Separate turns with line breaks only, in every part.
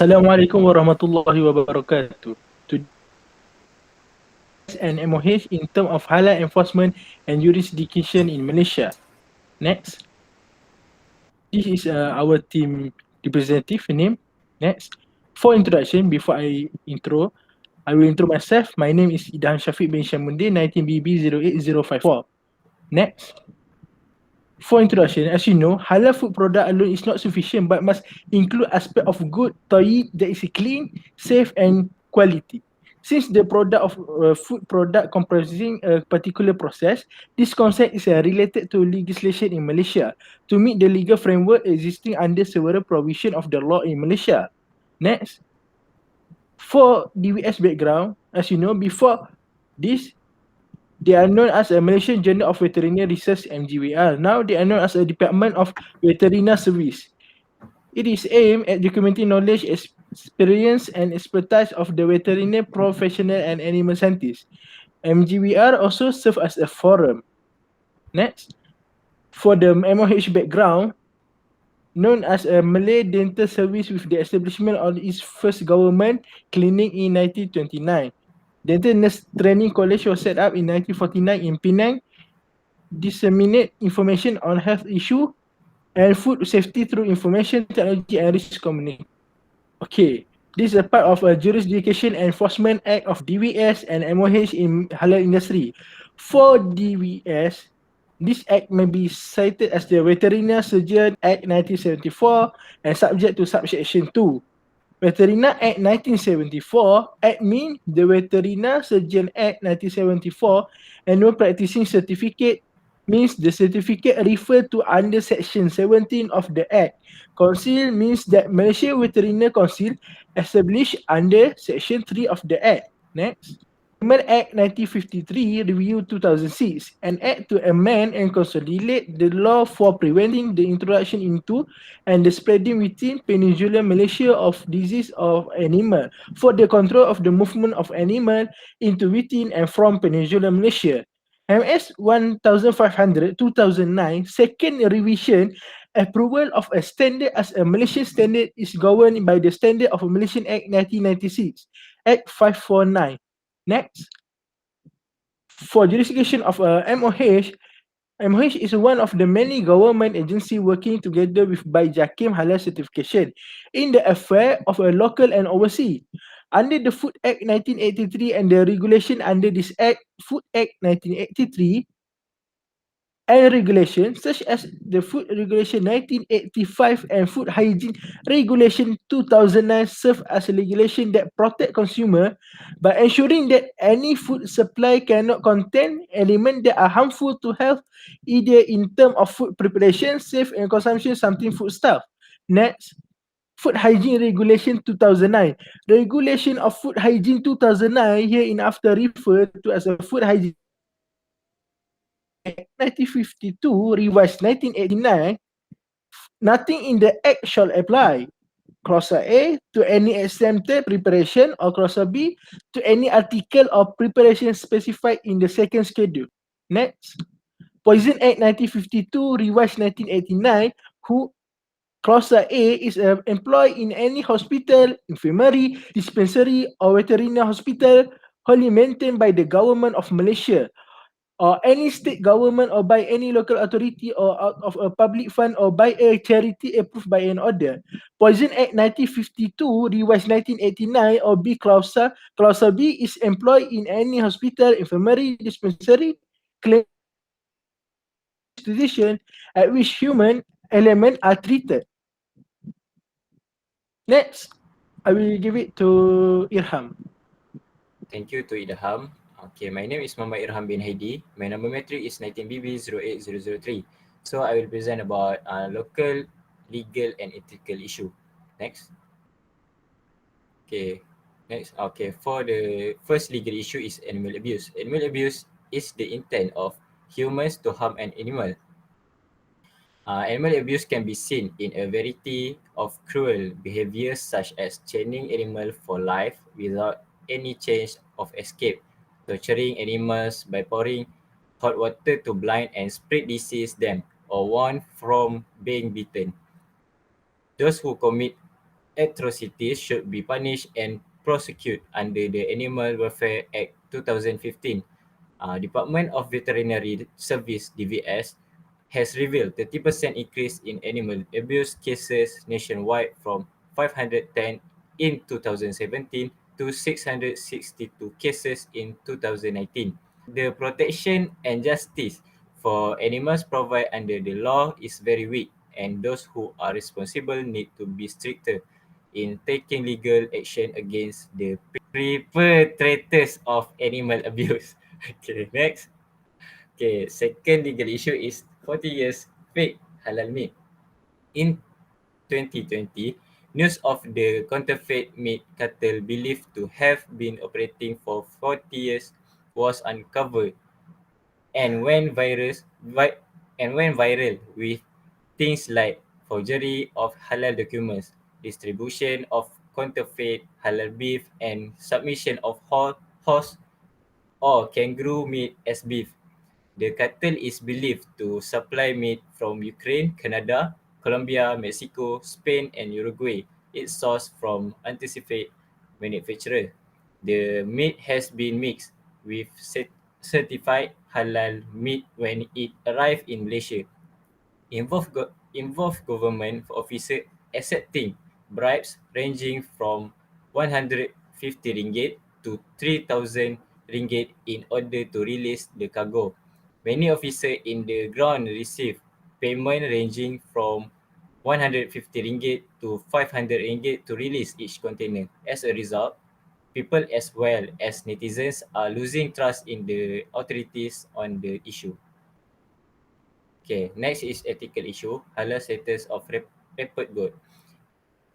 Assalamualaikum warahmatullahi wabarakatuh. And MOH in terms of halal enforcement and jurisdiction in Malaysia. Next. This is our team representative name. Next. For introduction, before I will intro myself. My name is IDHAM Syafiq bin HISHAMUDIN, 19BB08054. Next. For introduction, as you know, halal food product alone is not sufficient but must include aspect of good tayyib that is clean, safe and quality. Since the product of food product comprising a particular process, this concept is related to legislation in Malaysia to meet the legal framework existing under several provision of the law in Malaysia. Next. For DVS background, as you know, before this, they are known as a Malaysian Journal of Veterinary Research MGVR. Now they are known as a Department of Veterinary Service. It is aimed at documenting knowledge, experience and expertise of the veterinary professional and animal scientists. MGVR also serves as a forum. Next. For the MOH background, known as a Malay Dental Service with the establishment of its first government clinic in 1929. Dental Nurse Training College was set up in 1949 in Penang, disseminate information on health issue and food safety through information technology and risk communication. Okay, this is a part of a Jurisdiction Enforcement Act of DVS and MOH in halal industry. For DVS, this act may be cited as the Veterinary Surgeon Act 1974 and subject to subsection 2. Veterinary Act 1974, ADMI, the Veterinary Surgeon Act 1974, Annual Practicing Certificate means the certificate referred to under section 17 of the Act. Council means that Malaysia Veterinary Council established under section 3 of the Act. Next. Amendment Act 1953, Review 2006, an act to amend and consolidate the law for preventing the introduction into and the spreading within Peninsular Malaysia of disease of animal for the control of the movement of animal into within and from Peninsular Malaysia. MS 1500 2009, second revision, approval of a standard as a Malaysian standard is governed by the Standard of Malaysian Act 1996, Act 549. Next. For jurisdiction of MOH, MOH is one of the many government agencies working together with by JAKIM Halal certification in the affair of a local and overseas. Under the Food Act 1983 and the regulation under this Act, Food Act 1983, and regulations such as the Food Regulation 1985 and Food Hygiene Regulation 2009 serve as a regulation that protect consumer by ensuring that any food supply cannot contain elements that are harmful to health, either in terms of food preparation, safe and consumption, something foodstuff. Next. Food Hygiene Regulation 2009. Regulation of Food Hygiene 2009 hereinafter referred to as a Food Hygiene 1952, revised 1989, nothing in the Act shall apply. Clause A to any exempted preparation or Clause B to any article or preparation specified in the second schedule. Next. Poison Act 1952, revised 1989, who Clause A is employed in any hospital, infirmary, dispensary or veterinary hospital wholly maintained by the government of Malaysia or any state government or by any local authority or out of a public fund or by a charity approved by an order. Poison Act 1952, revised 1989 or B clause. Clause B is employed in any hospital, infirmary, dispensary, clinic, institution at which human elements are treated. Next, I will give it to IRHAM.
Thank you to IDHAM. Okay, my name is Muhamad IRHAM bin HAIDI. My number metric is 19BB08003. So I will present about local, legal and ethical issue. Next. Okay, next. Okay, for the first legal issue is animal abuse. Animal abuse is the intent of humans to harm an animal. Animal abuse can be seen in a variety of cruel behaviors such as chaining animal for life without any chance of escape, torturing animals by pouring hot water to blind and spread disease them, or warn from being bitten. Those who commit atrocities should be punished and prosecuted under the Animal Welfare Act 2015. Department of Veterinary Service (DVS) has revealed 30% increase in animal abuse cases nationwide from 510 in 2017 to 662 cases in 2019. The protection and justice for animals provided under the law is very weak, and those who are responsible need to be stricter in taking legal action against the perpetrators of animal abuse. Okay, next. Okay, second legal issue is 40 years fake halal meat. In 2020, news of the counterfeit meat cartel believed to have been operating for 40 years was uncovered and went viral with things like forgery of halal documents, distribution of counterfeit halal beef, and submission of horse or kangaroo meat as beef. The cartel is believed to supply meat from Ukraine, Canada, Colombia, Mexico, Spain, and Uruguay. It's sourced from anticipated manufacturer. The meat has been mixed with certified halal meat when it arrived in Malaysia. Involved government officer accepting bribes ranging from 150 ringgit to 3,000 ringgit in order to release the cargo. Many officers in the ground receive payment ranging from 150 ringgit to 500 ringgit to release each container. As a result, people as well as netizens are losing trust in the authorities on the issue. Okay, next is ethical issue, halal status of raped goat.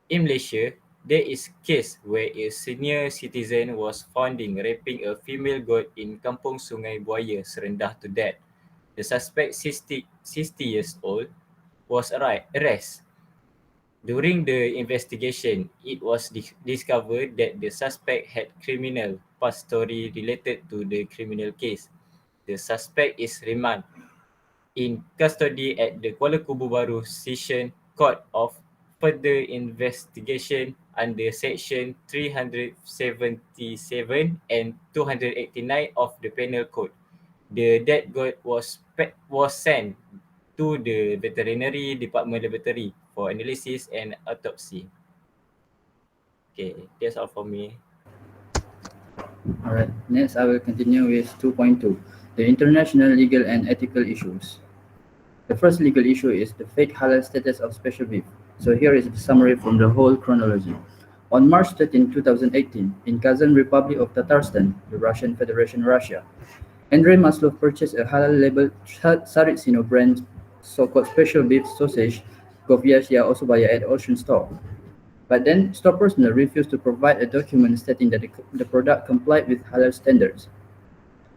In Malaysia, there is case where a senior citizen was found in raping a female goat in Kampung Sungai Buaya, Serendah to death. The suspect, 60 years old, was arrested. During the investigation, it was discovered that the suspect had criminal past story related to the criminal case. The suspect is remanded in custody at the Kuala Kubu Baru Session Court of further investigation under Section 377 and 289 of the Penal Code. The dead goat was sent to the Veterinary Department Laboratory for analysis and autopsy. Okay, that's all for me.
Alright, next I will continue with 2.2, the international legal and ethical issues. The first legal issue is the fake halal status of special beef. So here is the summary from the whole chronology. On March 13, 2018, in Kazan Republic of Tatarstan, the Russian Federation, Russia, Andrei Maslov purchased a halal-labeled Saritsino brand so-called special beef sausage, Govyashya Osobaya at Ocean Store. But then, store personnel refused to provide a document stating that the product complied with halal standards.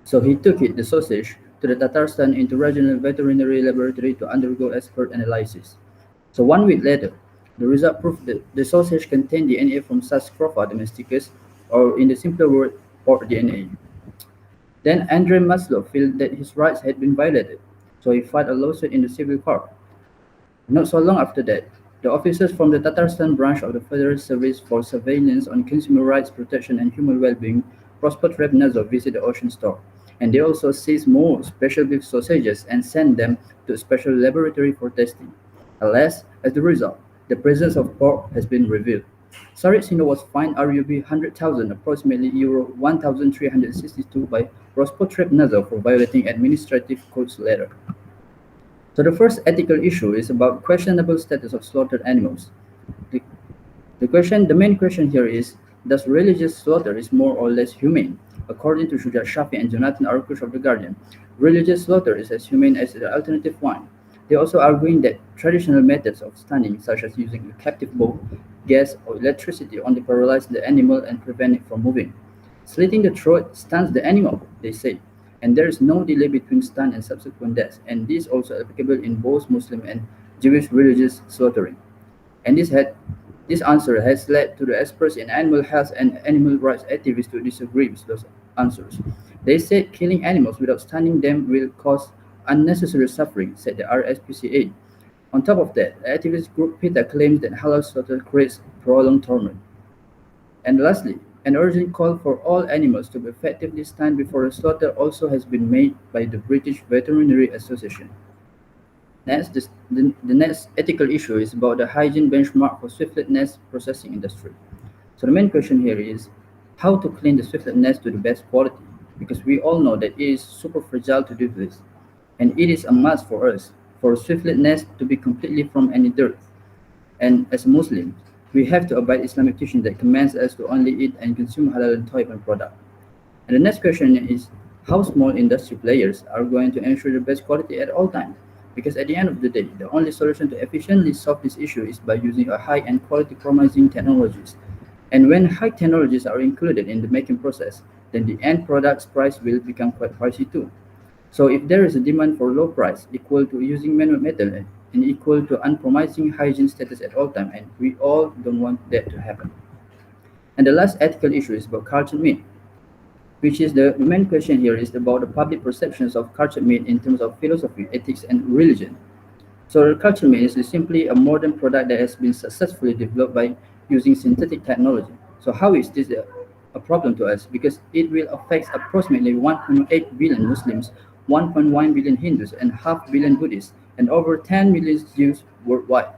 So he took the sausage, to the Tatarstan Regional Veterinary Laboratory to undergo expert analysis. So 1 week later, the result proved that the sausage contained DNA from Sarcophagus domesticus, or in the simpler word, pork DNA. Then Andrei Maslov felt that his rights had been violated, so he filed a lawsuit in the civil court. Not so long after that, the officers from the Tatarstan branch of the Federal Service for Surveillance on Consumer Rights Protection and Human Well-being, Prosper Trebnazov, visited the Ocean Store, and they also seized more special beef sausages and sent them to a special laboratory for testing. Alas, as a result, the presence of pork has been revealed. Saritsino was fined RUB 100,000, approximately Euro 1,362, by Prosper Trebnazov for violating administrative code's letter. So the first ethical issue is about questionable status of slaughtered animals. The main question here is, does religious slaughter is more or less humane? According to Shujat Shafi and Jonathan Arkush of The Guardian, religious slaughter is as humane as the alternative one. They also arguing that traditional methods of stunning, such as using a captive bow, gas, or electricity, only paralyze the animal and prevent it from moving. Slitting the throat stuns the animal, they say, and there is no delay between stun and subsequent death, and this is also applicable in both Muslim and Jewish religious slaughtering. And this answer has led to the experts in animal health and animal rights activists to disagree with those answers. They said killing animals without stunning them will cause unnecessary suffering, said the RSPCA. On top of that, the activist group PETA claims that halal slaughter creates prolonged torment. And lastly, an urgent call for all animals to be effectively stunned before a slaughter also has been made by the British Veterinary Association. Next, the next ethical issue is about the hygiene benchmark for swiftlet nest processing industry. So the main question here is how to clean the swiftlet nest to the best quality, because we all know that it is super fragile to do this, and it is a must for us for a swiftlet nest to be completely from any dirt. And as Muslims, we have to abide Islamic teaching that commands us to only eat and consume halal and toiban product. And the next question is how small industry players are going to ensure the best quality at all times. Because at the end of the day, the only solution to efficiently solve this issue is by using a high-end quality promising technologies. And when high technologies are included in the making process, then the end product's price will become quite pricey too. So if there is a demand for low price equal to using man-made metal and equal to unpromising hygiene status at all time, and we all don't want that to happen. And the last ethical issue is about cultured meat, which is the main question here is about the public perceptions of cultured meat in terms of philosophy, ethics, and religion. So cultured meat is simply a modern product that has been successfully developed by using synthetic technology. So how is this a problem to us? Because it will affect approximately 1.8 billion Muslims, 1.1 billion Hindus, and half billion Buddhists, and over 10 million Jews worldwide.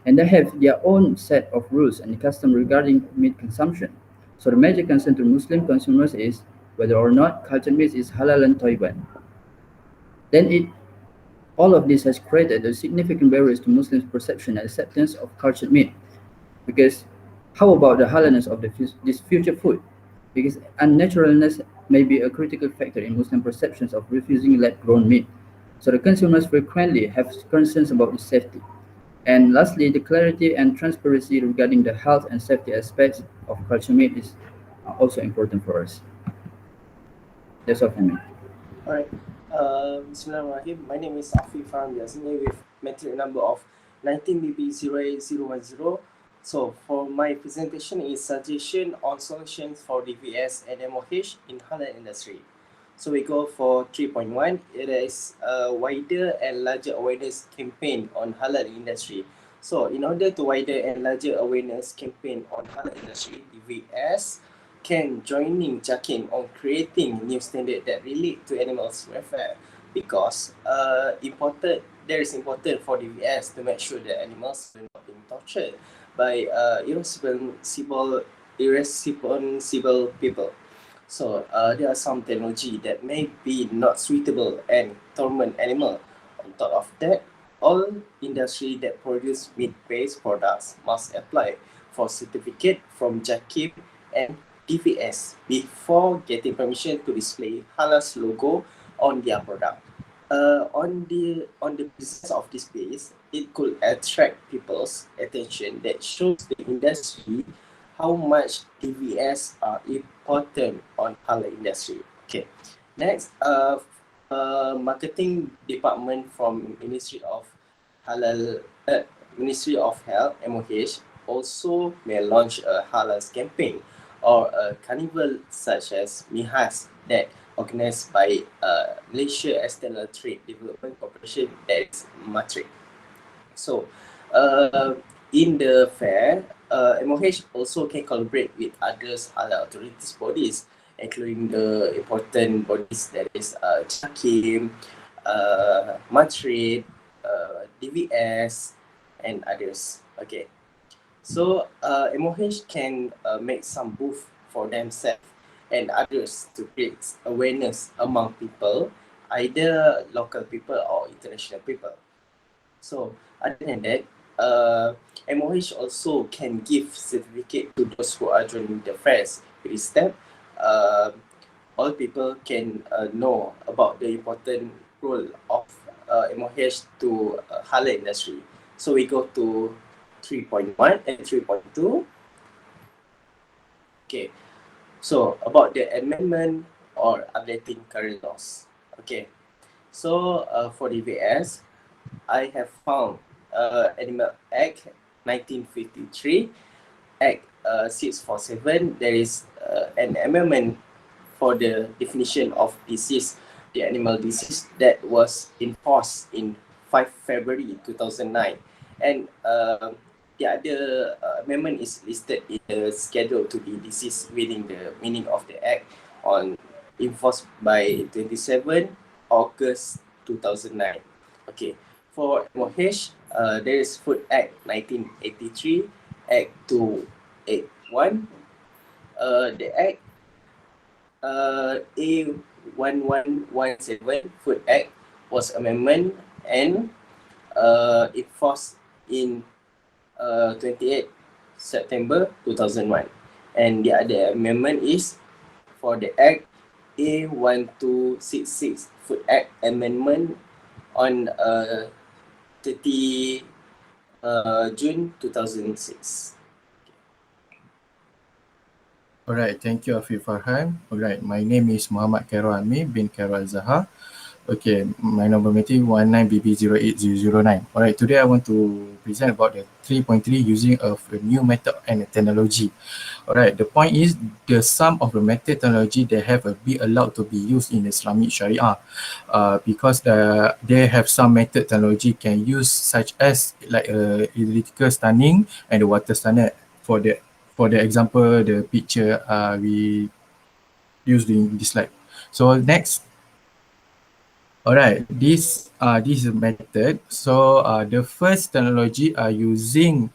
And they have their own set of rules and customs regarding meat consumption. So the major concern to Muslim consumers is whether or not cultured meat is halal and toiban. Then all of this has created a significant barriers to Muslims' perception and acceptance of cultured meat. Because how about the halalness of this future food? Because unnaturalness may be a critical factor in Muslim perceptions of refusing lab-grown meat. So the consumers frequently have concerns about the safety. And lastly, the clarity and transparency regarding the health and safety aspects of cultured meat is also important for us. That's all from me.
Alright. Bismillahirrahmanirrahim. My name is FARHAN with metric number of 19BB08010. So for my presentation is suggestion on solutions for Dvs and Moh in halal industry. So we go for 3.1. It is a wider and larger awareness campaign on halal industry. So in order to wider and larger awareness campaign on halal industry, Dvs can joining JAKIM on creating new standard that relate to animals welfare, because there is important for Dvs to make sure that animals are not being tortured by irresponsible people. So there are some technology that may be not suitable and torment animal. On top of that, all industry that produce meat-based products must apply for certificate from JAKIM and Dvs before getting permission to display Halal's logo on their product. On the business of displays, it could attract people's attention that shows the industry how much Dvs are important on halal industry. Okay, next, marketing department from Ministry of Health (MOH) also may launch a halal campaign or a carnival such as Mihas that organized by Malaysia External Trade Development Corporation, that is MATRIC. So in the fair, MOH also can collaborate with others halal authorities bodies, including the important bodies that is JAKIM, MATRIC, Dvs, and others. Okay. So MOH can make some booth for themselves and others to create awareness among people, either local people or international people. So other than that, MOH also can give certificate to those who are joining the fairs. With this step, all people can know about the important role of MOH to halal industry. So we go to 3.1 and 3.2. Okay, so about the amendment or updating current laws. Okay, so for Dvs, I have found Animal Act 1953, Act 647. There is an amendment for the definition of disease, the animal disease, that was enforced in 5 February 2009. And the other amendment is listed in the schedule to be diseased within the meaning of the Act on enforced by 27 August 2009. Okay, for MOH, there is Food Act 1983, Act 281. The Act A1117 Food Act was amendment and enforced in 28 September 2001. And the other amendment is for the Act A1266 Food Act Amendment on 30 June 2006.
Alright, thank you Afiq Farhan. Alright, my name is Muhamad Khairul Amir bin Khairul AZHAR. Okay, my number meeting 19BB08009. Alright, today I want to present about the 3.3 using of a new method and a technology. Alright, the point is the sum of the method technology they have be allowed to be used in Islamic Sharia because they have some method technology can use such as like electrical stunning and the water stunner. For the example, the picture we used in this slide. So next. Alright, this is a method. So the first technology are using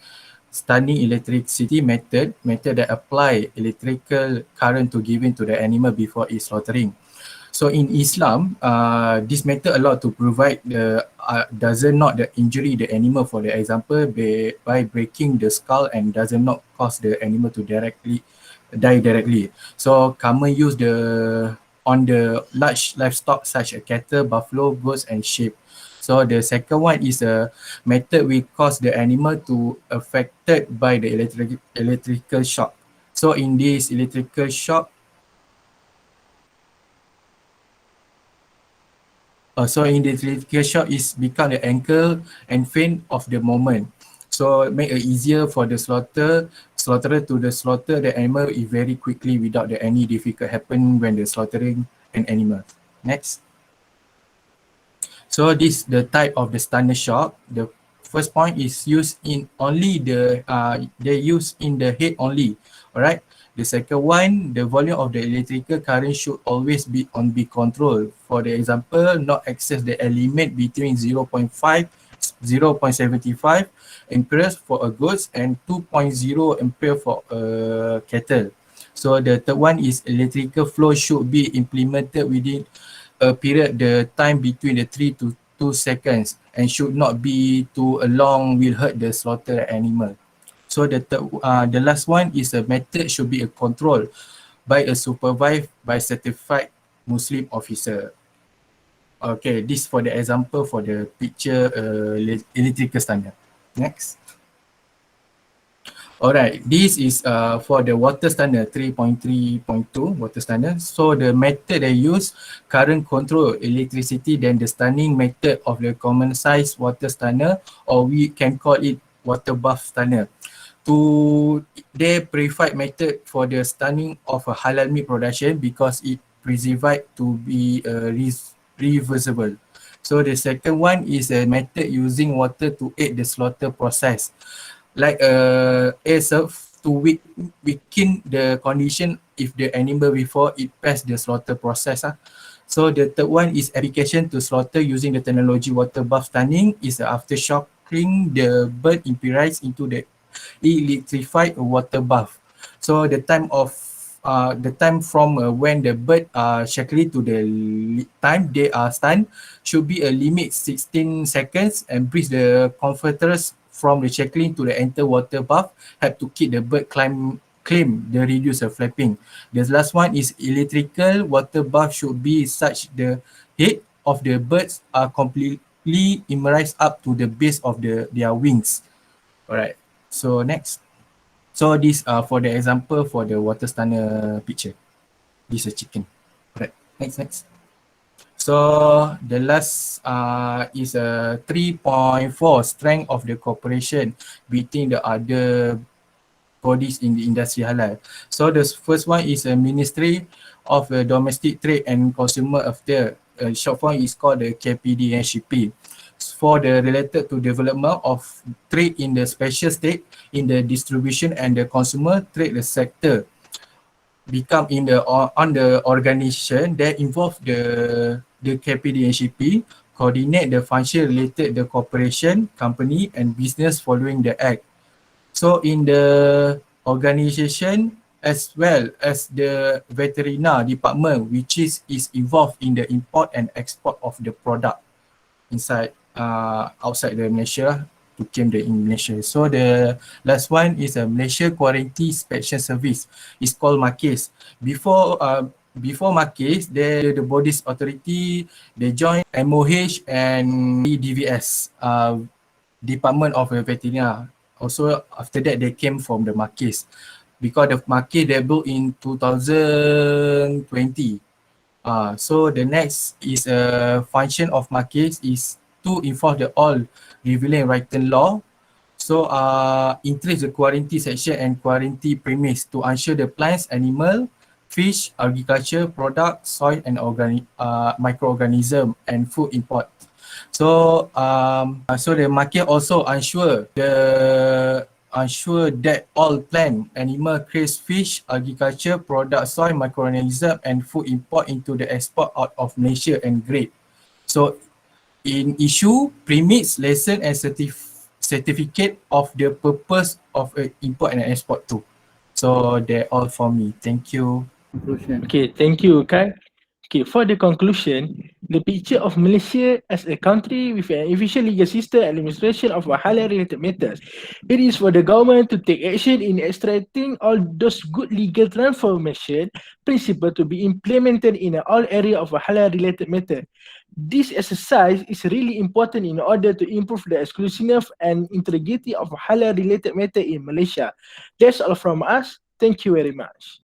stunning electricity method that apply electrical current to given to the animal before its slaughtering. So in Islam, this method allowed to provide the doesn't not the injury the animal, for the example by breaking the skull and doesn't not cause the animal to die directly. So common use on the large livestock such as cattle, buffalo, goats, and sheep. So the second one is a method which cause the animal to affected by the electrical shock. So in this electrical shock, is become the anchor and fin of the moment. So make it easier for the slaughterer to slaughter the animal very quickly without any difficult happen when the slaughtering an animal. Next. So this the type of the stunner shock. The first point is used in only they use in the head only. Alright. The second one, the volume of the electrical current should always be controlled. For the example, not access the element between 0.5, 0.75 amperes for a goat and 2.0 ampere for a cattle. So the third one is electrical flow should be implemented within a period, the time between the 3 to 2 seconds, and should not be too long, will hurt the slaughter animal. So the last one is a method should be a control by a supervised by certified Muslim officer. Okay, this for the example for the picture electrical stunner. Next. Alright, this is for the water stunner 3.3.2 water stunner. So the method they use current control electricity, then the stunning method of the common size water stunner, or we can call it water bath stunner. They preferred method for the stunning of a halal meat production because it preserved to be reversible. So the second one is a method using water to aid the slaughter process, like to weaken the condition if the animal before it passed the slaughter process. So the third one is application to slaughter using the technology water bath stunning is aftershocking the bird immersed into the electrified water bath. So the time from when the bird are shackled to the time they are stunned should be a limit 16 seconds, and breathe the comforters from the shackling to the enter water bath have to keep the bird claim the reduce of flapping. The last one is electrical water bath should be such the head of the birds are completely immersed up to the base of their wings. Alright, so next. So this for the example for the water stunner picture. This is a chicken. Alright, next. So the last is a 3.4 strength of the cooperation between the other bodies in the industry halal. So the first one is a Ministry of Domestic Trade and Consumer Affairs. Short form is called the KPDNCP. for the related to development of trade in the special state in the distribution and the consumer trade sector become in the on the organization that involve the KPD and CP coordinate the function related the corporation, company and business following the act. So in the organization as well as the veterinary department which is involved in the import and export of the product inside outside the Malaysia to came the in Malaysia. So the last one is a Malaysia Quarantine Inspection Service. It's called MAKIS. Before MAKIS, the bodies authority they join MOH and Dvs Department of Veterinary. Also after that they came from the MAKIS because the MAKIS debuted in 2020. So the next is a function of MAKIS is to enforce the all revealing written law. So increase the quarantine section and quarantine premise to ensure the plants, animal, fish, agriculture, product, soil and microorganism and food import. So the market also ensure that all plant, animal, crayfish, fish, agriculture, product, soil, microorganism and food import into the export out of Malaysia and grade. So in issue, permits, lesson and certificate of the purpose of import and export too. So they're all for me. Thank you.
Conclusion.
Okay, thank you, Kai. Okay, for the conclusion, the picture of Malaysia as a country with an efficient legal system and administration of halal-related matters. It is for the government to take action in extracting all those good legal transformation principles to be implemented in all area of a halal-related matter. This exercise is really important in order to improve the exclusiveness and integrity of halal-related matter in Malaysia. That's all from us. Thank you very much.